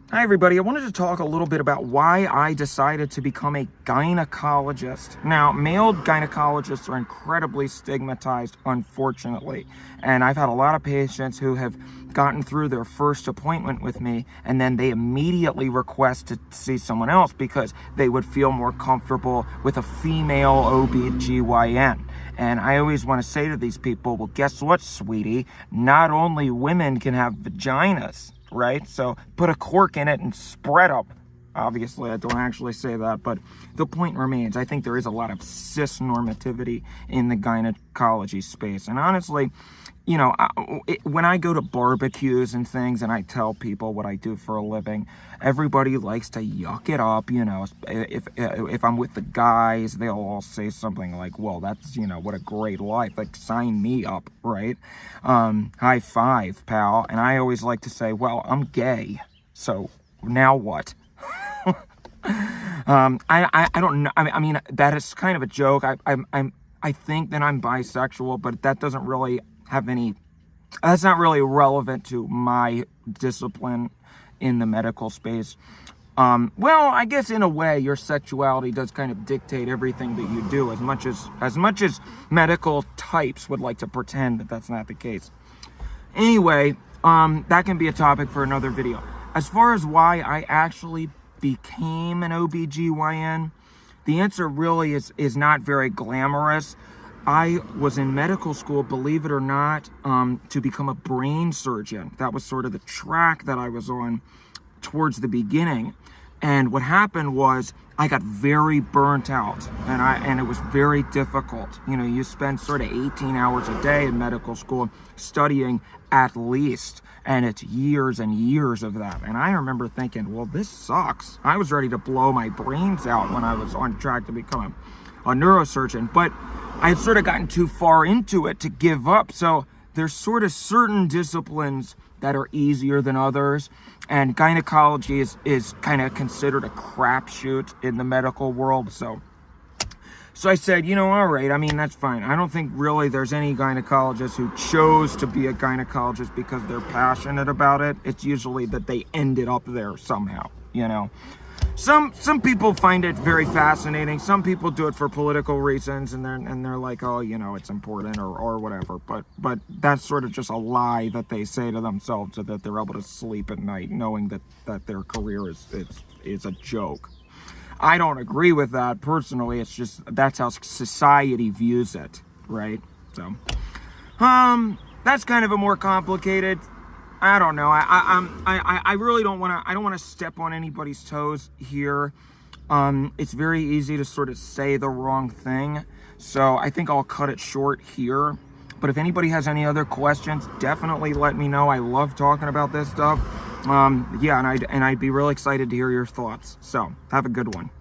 Hi everybody, I wanted to talk a little bit about why I decided to become a gynecologist. Now, male gynecologists are incredibly stigmatized, unfortunately, and I've had a lot of patients who have gotten through their first appointment with me and then they immediately request to see someone else because they would feel more comfortable with a female OB/GYN. And I always want to say to these people, well, guess what, sweetie? Not only women can have vaginas, right? So put a cork in it and spread them. Obviously, I don't actually say that, but the point remains. I think there is a lot of cis normativity in the gynecology space. And honestly, you know, when I go to barbecues and things and I tell people what I do for a living, everybody likes to yuck it up. You know, if I'm with the guys, they'll all say something like, well, that's, you know, what a great life. Like, sign me up, right? High five, pal. And I always like to say, well, I'm gay. So now what? I don't know. I mean, that is kind of a joke. I think that I'm bisexual, but that doesn't really have any, that's not really relevant to my discipline in the medical space. Well, I guess in a way your sexuality does kind of dictate everything that you do, as much as medical types would like to pretend that that's not the case. Anyway, that can be a topic for another video. As far as why I actually became an OB/GYN, the answer really is not very glamorous. I was in medical school, believe it or not, to become a brain surgeon. That was sort of the track that I was on towards the beginning. And what happened was I got very burnt out and it was very difficult. You know, you spend sort of 18 hours a day in medical school studying at least, and it's years and years of that. And I remember thinking, well, this sucks. I was ready to blow my brains out when I was on track to become a neurosurgeon, but I had sort of gotten too far into it to give up. So there's sort of certain disciplines that are easier than others, and gynecology is kind of considered a crapshoot in the medical world. So I said, you know, all right, I mean, that's fine. I don't think really there's any gynecologist who chose to be a gynecologist because they're passionate about it. It's usually that they ended up there somehow, you know. Some people find it very fascinating. Some people do it for political reasons, and they're like, oh, you know, it's important or whatever. But that's sort of just a lie that they say to themselves so that they're able to sleep at night knowing that their career is a joke. I don't agree with that personally. It's just that's how society views it, right? So, that's kind of a more complicated. I don't know. I really don't want to. I don't want to step on anybody's toes here. It's very easy to sort of say the wrong thing, so I think I'll cut it short here. But if anybody has any other questions, definitely let me know. I love talking about this stuff. Yeah, and I'd be really excited to hear your thoughts. So have a good one.